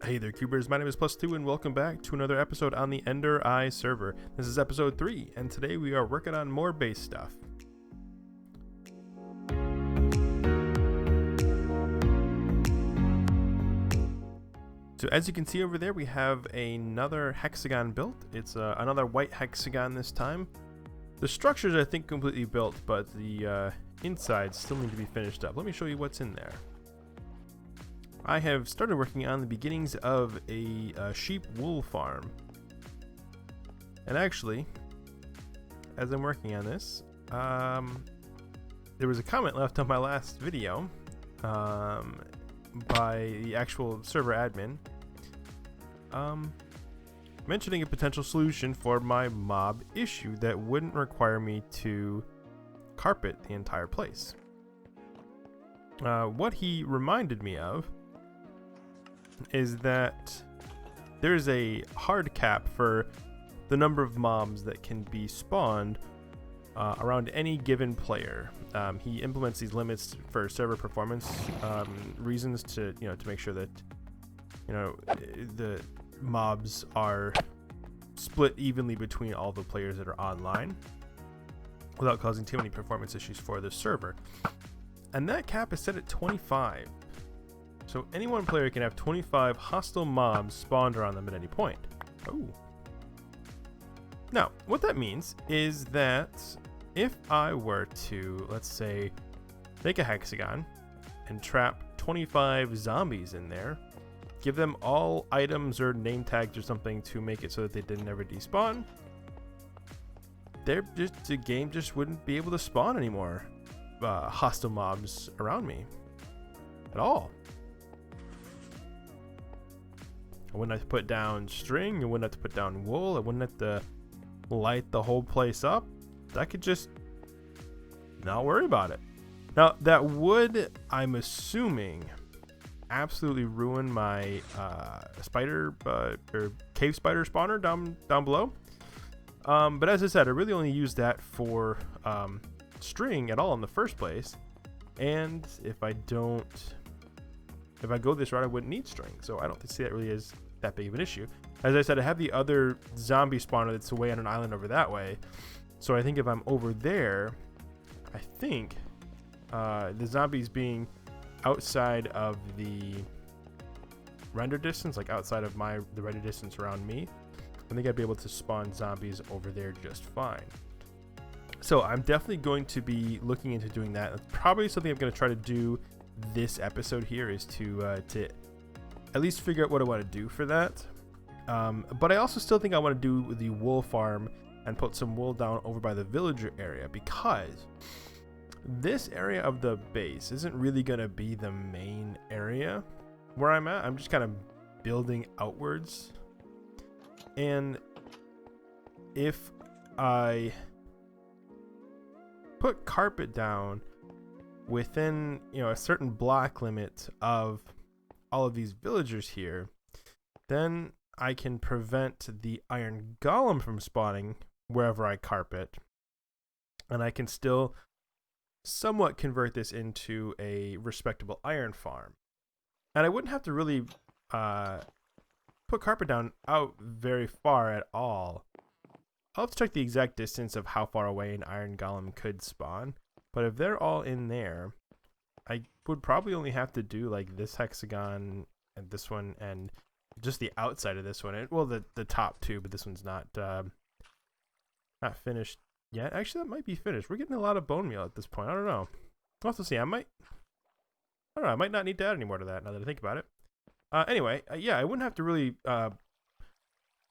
Hey there, Cubers. My name is Plus2, and welcome back to another episode on the EnderEye server. This is episode 3, and today we are working on more base stuff. So as you can see over there, we have another hexagon built. It's another white hexagon this time. The structures are, I think, completely built, but the insides still need to be finished up. Let me show you what's in there. I have started working on the beginnings of a sheep wool farm. And actually, as I'm working on this, there was a comment left on my last video by the actual server admin mentioning a potential solution for my mob issue that wouldn't require me to carpet the entire place. What he reminded me of is that there's a hard cap for the number of mobs that can be spawned around any given player. He implements these limits for server performance reasons to make sure that the mobs are split evenly between all the players that are online without causing too many performance issues for the server. And that cap is set at 25. So any one player can have 25 hostile mobs spawned around them at any point. Oh. Now, what that means is that if I were to, let's say, make a hexagon and trap 25 zombies in there, give them all items or name tags or something to make it so that they didn't ever despawn, the game just wouldn't be able to spawn any more hostile mobs around me at all. I wouldn't have to put down string, I wouldn't have to put down wool, I wouldn't have to light the whole place up. I could just not worry about it. Now, that would, I'm assuming, absolutely ruin my spider or cave spider spawner down below. But as I said, I really only use that for string at all in the first place. And if I go this route, I wouldn't need string, so I don't see that really is that big of an issue. As I said, I have the other zombie spawner that's away on an island over that way, so I think if I'm over there, I think the zombies being outside of the render distance, like outside of the render distance around me, I think I'd be able to spawn zombies over there just fine. So I'm definitely going to be looking into doing that. That's probably something I'm going to try to do this episode here, is to at least figure out what I want to do for that. But I also still think I want to do the wool farm and put some wool down over by the villager area, because this area of the base isn't really going to be the main area where I'm at. I'm just kind of building outwards, and if I put carpet down within a certain block limit of all of these villagers here, then I can prevent the iron golem from spawning wherever I carpet, and I can still somewhat convert this into a respectable iron farm. And I wouldn't have to really put carpet down out very far at all. I'll have to check the exact distance of how far away an iron golem could spawn. But if they're all in there, I would probably only have to do like this hexagon and this one and just the outside of this one. Well, the top two, but this one's not finished yet. Actually, that might be finished. We're getting a lot of bone meal at this point. I don't know. We'll have to see. I might not need to add any more to that now that I think about it. Anyway, yeah, I wouldn't have to really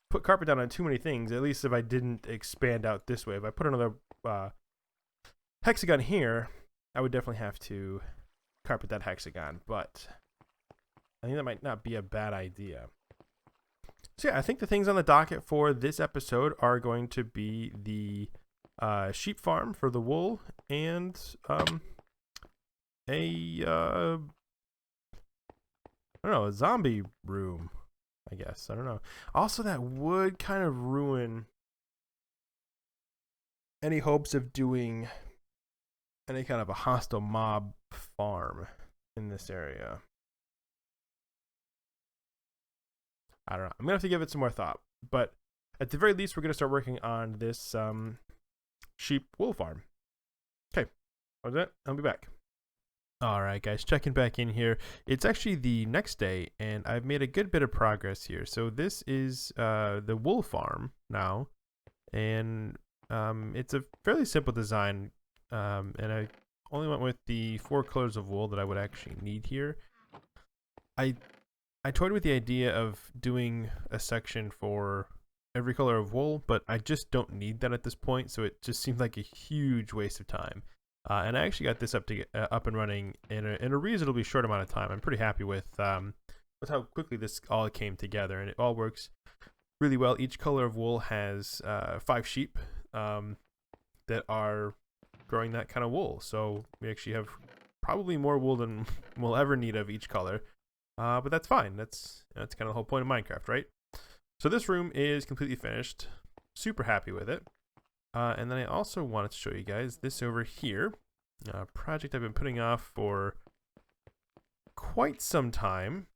put carpet down on too many things, at least if I didn't expand out this way. If I put another hexagon here, I would definitely have to carpet that hexagon, but I think that might not be a bad idea. So yeah, I think the things on the docket for this episode are going to be the sheep farm for the wool and a zombie room, I guess. I don't know. Also, that would kind of ruin any hopes of doing any kind of a hostile mob farm in this area. I don't know. I'm gonna have to give it some more thought. But at the very least, we're gonna start working on this sheep wool farm. Okay, that was it. I'll be back. All right, guys, checking back in here. It's actually the next day, and I've made a good bit of progress here. So this is the wool farm now, and it's a fairly simple design, and I only went with the 4 colors of wool that I would actually need here. I toyed with the idea of doing a section for every color of wool, but I just don't need that at this point, so it just seemed like a huge waste of time. And I actually got this up and running in a reasonably short amount of time. I'm pretty happy with how quickly this all came together, and it all works really well. Each color of wool has 5 sheep that are growing that kind of wool, so we actually have probably more wool than we'll ever need of each color. But that's fine. That's kind of the whole point of Minecraft, right? So this room is completely finished. Super happy with it. And then I also wanted to show you guys this over here. A project I've been putting off for quite some time.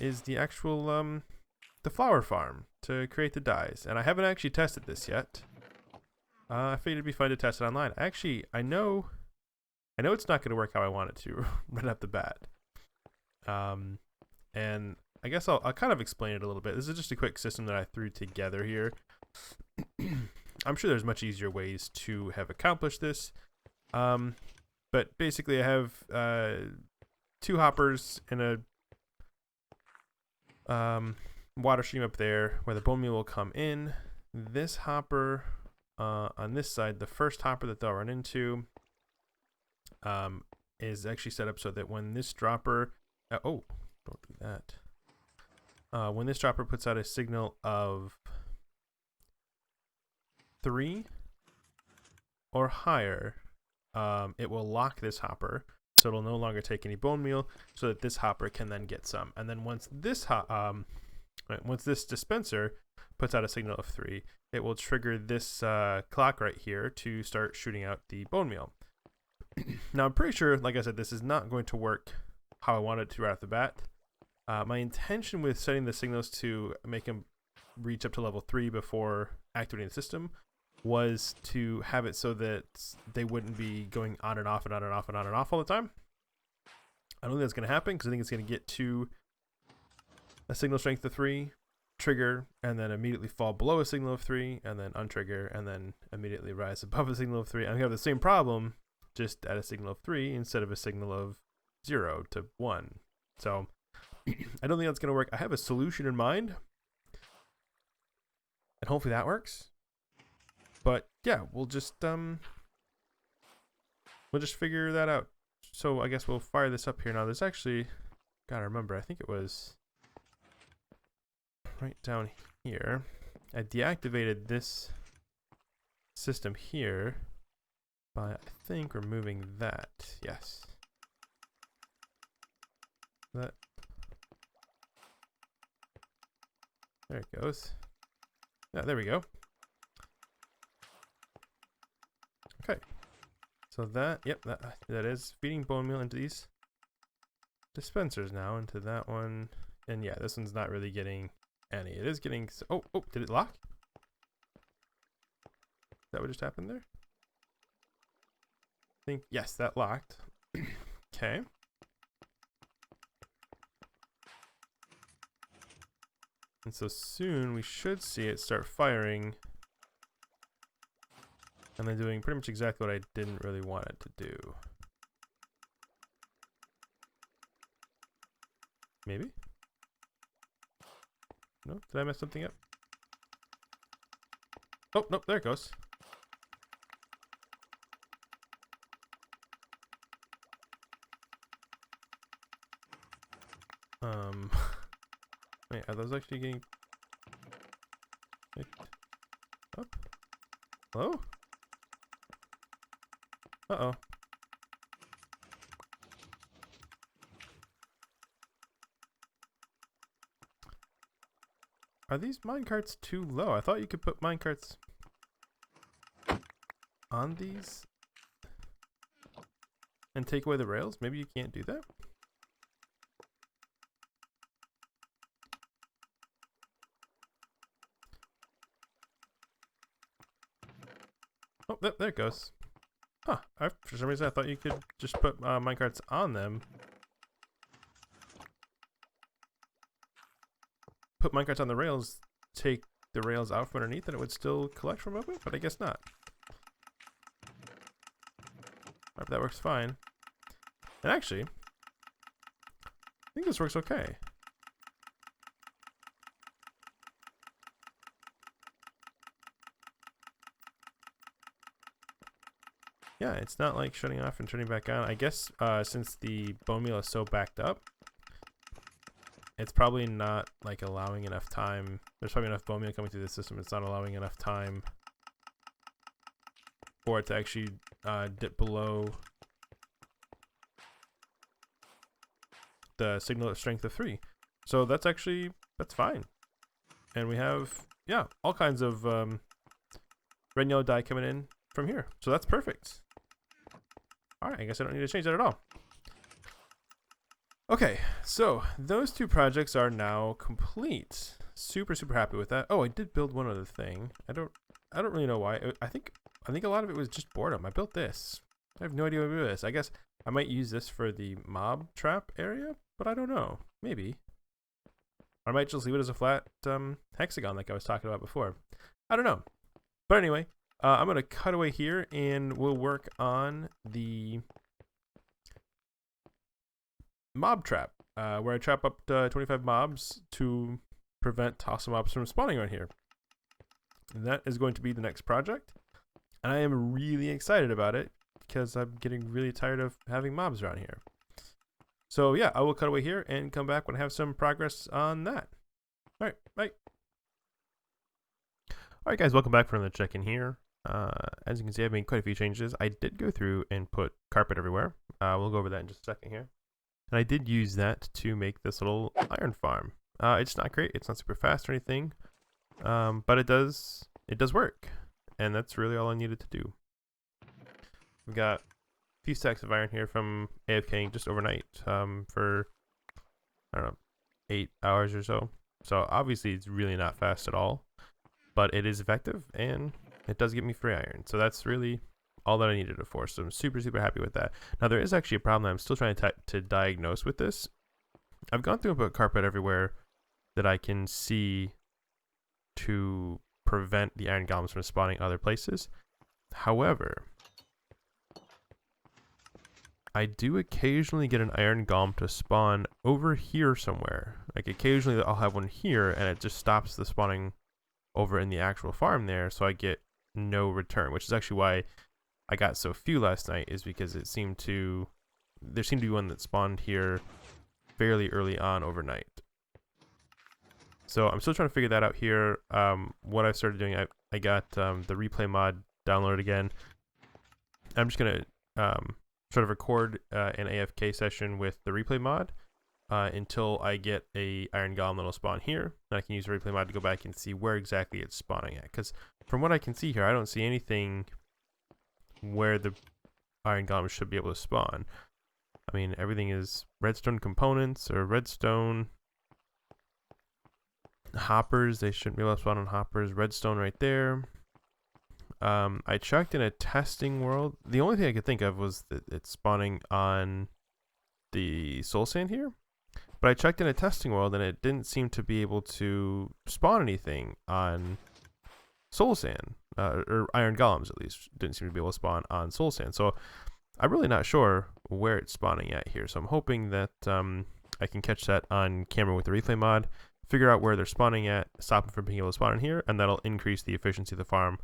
Is the actual the flower farm to create the dyes. And I haven't actually tested this yet. I figured it'd be fun to test it online. Actually, I know it's not going to work how I want it to right off the bat. And I guess I'll kind of explain it a little bit. This is just a quick system that I threw together here. I'm sure there's much easier ways to have accomplished this. But basically I have 2 hoppers and a water stream up there where the bone meal will come in. This hopper on this side, the first hopper that they'll run into, is actually set up so that when this dropper don't do that. When this dropper puts out a signal of 3 or higher, it will lock this hopper, so it'll no longer take any bone meal, so that this hopper can then get some. And then once this dispenser puts out a signal of 3, it will trigger this clock right here to start shooting out the bone meal. Now I'm pretty sure, like I said, this is not going to work how I want it to right off the bat. My intention with setting the signals to make them reach up to level 3 before activating the system was to have it so that they wouldn't be going on and off and on and off and on and off all the time. I don't think that's going to happen because I think it's going to get to a signal strength of 3, trigger, and then immediately fall below a signal of 3, and then untrigger, and then immediately rise above a signal of 3. I'm going to have the same problem, just at a signal of 3 instead of a signal of 0 to 1. So I don't think that's going to work. I have a solution in mind, and hopefully that works. But yeah, we'll just figure that out. So I guess we'll fire this up here now. There's actually, gotta remember, I think it was right down here. I deactivated this system here by, I think, removing that. Yes. That. There it goes. Yeah, there we go. Okay. So that, yep, that is feeding bone meal into these dispensers now, into that one. And yeah, this one's not really getting any. It is getting, oh, did it lock? Is that what just happened there? I think, yes, that locked. Okay. And so soon we should see it start firing. And then doing pretty much exactly what I didn't really want it to do. Maybe? No? Did I mess something up? Oh, nope, there it goes. Wait, are those actually getting picked up? Hello? Uh-oh. Are these minecarts too low? I thought you could put minecarts on these and take away the rails. Maybe you can't do that? Oh, there it goes. Huh. For some reason I thought you could just put minecarts on them. Put minecarts on the rails, take the rails out from underneath, and it would still collect from above it, but I guess not. Alright, that works fine. And actually, I think this works okay. Yeah, it's not like shutting off and turning back on. I guess since the bone meal is so backed up, it's probably not like allowing enough time. There's probably enough bone meal coming through the system. It's not allowing enough time for it to actually dip below the signal strength of 3. So that's fine. And we have, yeah, all kinds of red and yellow dye coming in from here. So that's perfect. All right, I guess I don't need to change that at all. Okay, so those 2 projects are now complete. Super happy with that. Oh, I did build one other thing. I don't really know why. I think a lot of it was just boredom. I built this. I have no idea what to do with this. I guess I might use this for the mob trap area, but I don't know. Maybe. Or I might just leave it as a flat hexagon like I was talking about before. I don't know. But anyway, I'm going to cut away here and we'll work on the mob trap, where I trap up to 25 mobs to prevent toss mobs from spawning around here. And that is going to be the next project. And I am really excited about it because I'm getting really tired of having mobs around here. So yeah, I will cut away here and come back when I have some progress on that. All right, bye. All right, guys, welcome back for another check-in here. As you can see, I've made quite a few changes. I did go through and put carpet everywhere. We'll go over that in just a second here. And I did use that to make this little iron farm. It's not great. It's not super fast or anything, but it does work, and that's really all I needed to do. We've got a few stacks of iron here from AFKing just overnight for, I don't know, 8 hours or so. So obviously it's really not fast at all, but it is effective and it does give me free iron. So that's really all that I needed it for. So I'm super happy with that. Now there is actually a problem that I'm still trying to diagnose with this. I've gone through and put carpet everywhere that I can see to prevent the iron golems from spawning other places. However, I do occasionally get an iron golem to spawn over here somewhere. Like occasionally I'll have one here and it just stops the spawning over in the actual farm there, so I get no return, which is actually why I got so few last night, is because there seemed to be one that spawned here fairly early on overnight. So I'm still trying to figure that out here. What I started doing, I got the replay mod downloaded again. I'm just gonna sort of record an AFK session with the replay mod until I get a iron golem that'll spawn here. And I can use the replay mod to go back and see where exactly it's spawning at. Because from what I can see here, I don't see anything where the iron golem should be able to spawn. I mean, everything is redstone components or redstone hoppers. They shouldn't be able to spawn on hoppers. Redstone right there. I checked in a testing world. The only thing I could think of was that it's spawning on the soul sand here. But I checked in a testing world and it didn't seem to be able to spawn anything on soul sand. Or iron golems, at least, didn't seem to be able to spawn on soul sand. So I'm really not sure where it's spawning at here. So I'm hoping that I can catch that on camera with the replay mod, figure out where they're spawning at, stop them from being able to spawn in here, and that'll increase the efficiency of the farm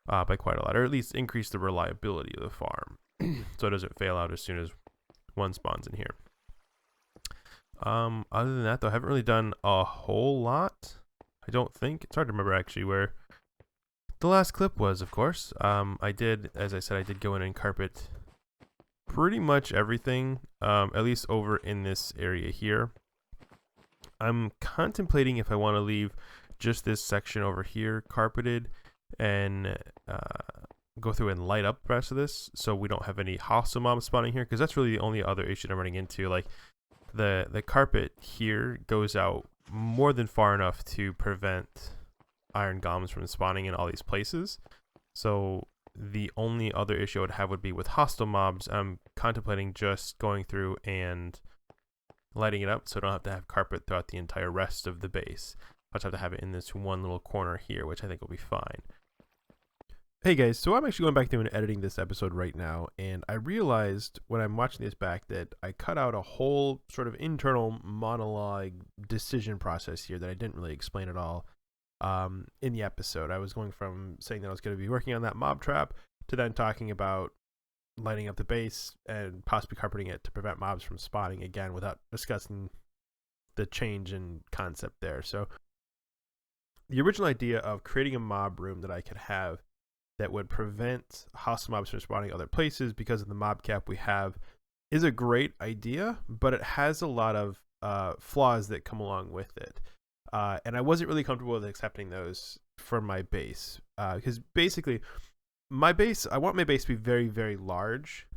by quite a lot, or at least increase the reliability of the farm so it doesn't fail out as soon as one spawns in here. Other than that, though, I haven't really done a whole lot. I don't think. It's hard to remember actually where the last clip was, of course. I did, as I said, I did go in and carpet pretty much everything, at least over in this area here. I'm contemplating if I want to leave just this section over here carpeted and go through and light up the rest of this so we don't have any hostile mobs spawning here, because that's really the only other issue I'm running into. Like the carpet here goes out more than far enough to prevent iron golems from spawning in all these places. So the only other issue I would have would be with hostile mobs. I'm contemplating just going through and lighting it up so I don't have to have carpet throughout the entire rest of the base. I just have to have it in this one little corner here, which I think will be fine. Hey guys, so I'm actually going back through and editing this episode right now, and I realized when I'm watching this back that I cut out a whole sort of internal monologue decision process here that I didn't really explain at all in the episode. I was going from saying that I was going to be working on that mob trap to then talking about lighting up the base and possibly carpeting it to prevent mobs from spawning again without discussing the change in concept there. So the original idea of creating a mob room that I could have that would prevent hostile mobs from spawning other places because of the mob cap we have is a great idea, but it has a lot of flaws that come along with it. And I wasn't really comfortable with accepting those for my base. Because basically, I want my base to be very, very large.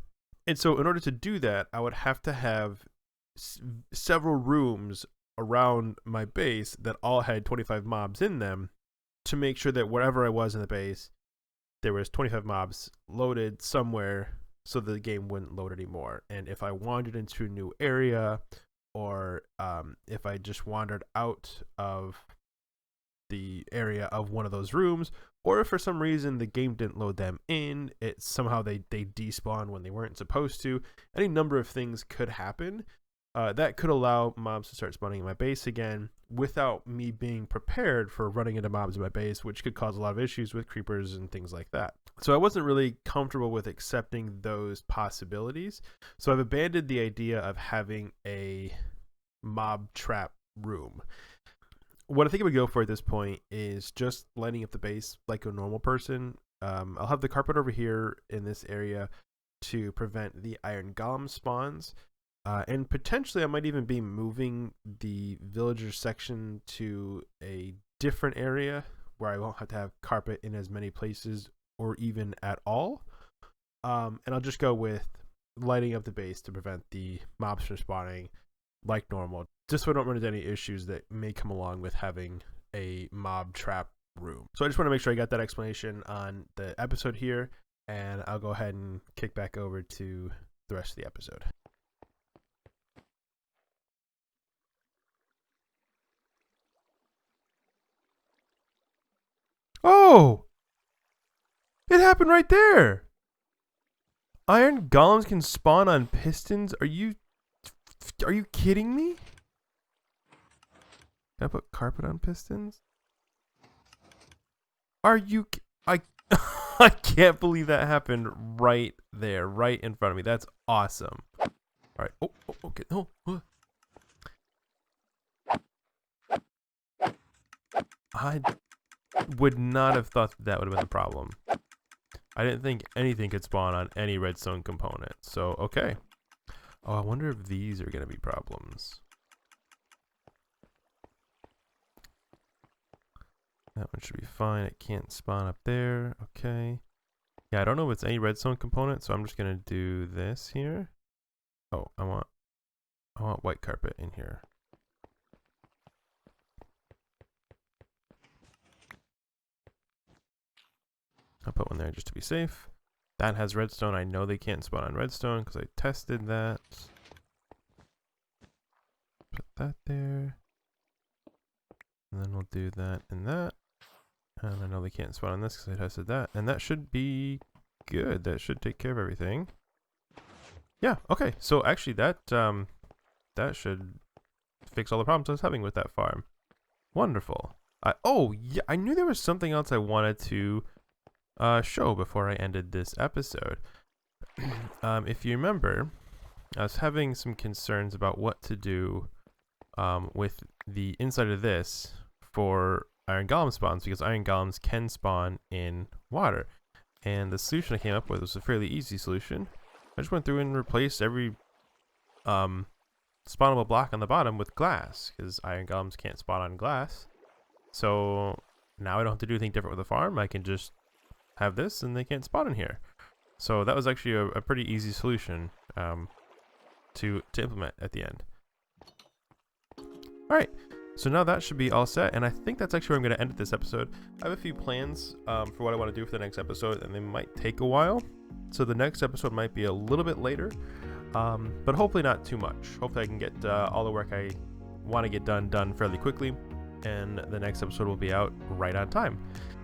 And so in order to do that, I would have to have several rooms around my base that all had 25 mobs in them to make sure that wherever I was in the base, there was 25 mobs loaded somewhere so the game wouldn't load anymore. And if I wandered into a new area, or if I just wandered out of the area of one of those rooms, or if for some reason the game didn't load them in, it somehow they despawn when they weren't supposed to, any number of things could happen. That could allow mobs to start spawning in my base again without me being prepared for running into mobs in my base, which could cause a lot of issues with creepers and things like that. So I wasn't really comfortable with accepting those possibilities. So I've abandoned the idea of having a mob trap room. What I think I would go for at this point is just lighting up the base like a normal person. I'll have the carpet over here in this area to prevent the iron golem spawns. And potentially I might even be moving the villager section to a different area where I won't have to have carpet in as many places or even at all. And I'll just go with lighting up the base to prevent the mobs from spawning like normal, just so I don't run into any issues that may come along with having a mob trap room. So I just want to make sure I got that explanation on the episode here, and I'll go ahead and kick back over to the rest of the episode. Oh! It happened right there! Iron golems can spawn on pistons? Are you kidding me? Can I put carpet on pistons? Are you... I can't believe that happened right there, right in front of me. That's awesome. Alright. Oh, okay. Oh. I would not have thought that would have been the problem. I didn't think anything could spawn on any redstone component. So, okay. Oh, I wonder if these are going to be problems. That one should be fine. It can't spawn up there. Okay. Yeah, I don't know if it's any redstone component, so I'm just going to do this here. Oh, I want white carpet in here. I'll put one there just to be safe. That has redstone. I know they can't spawn on redstone because I tested that. Put that there. And then we'll do that and that. And I know they can't spawn on this because I tested that. And that should be good. That should take care of everything. Yeah, okay. So actually that should fix all the problems I was having with that farm. Wonderful. Oh, yeah, I knew there was something else I wanted to show before I ended this episode. If you remember, I was having some concerns about what to do with the inside of this for iron golem spawns, because iron golems can spawn in water. And the solution I came up with was a fairly easy solution. I just went through and replaced every spawnable block on the bottom with glass, because iron golems can't spawn on glass. So now I don't have to do anything different with the farm. I can just have this and they can't spawn in here. So that was actually a pretty easy solution to implement at the end. Alright, So now that should be all set, and I think that's actually where I'm going to end this episode. I have a few plans for what I want to do for the next episode, and they might take a while. So the next episode might be a little bit later, but hopefully not too much. Hopefully I can get all the work I want to get done fairly quickly, and the next episode will be out right on time.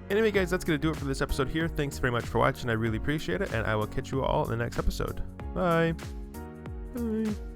Anyway, guys, that's going to do it for this episode here. Thanks very much for watching. I really appreciate it, and I will catch you all in the next episode. Bye. Bye.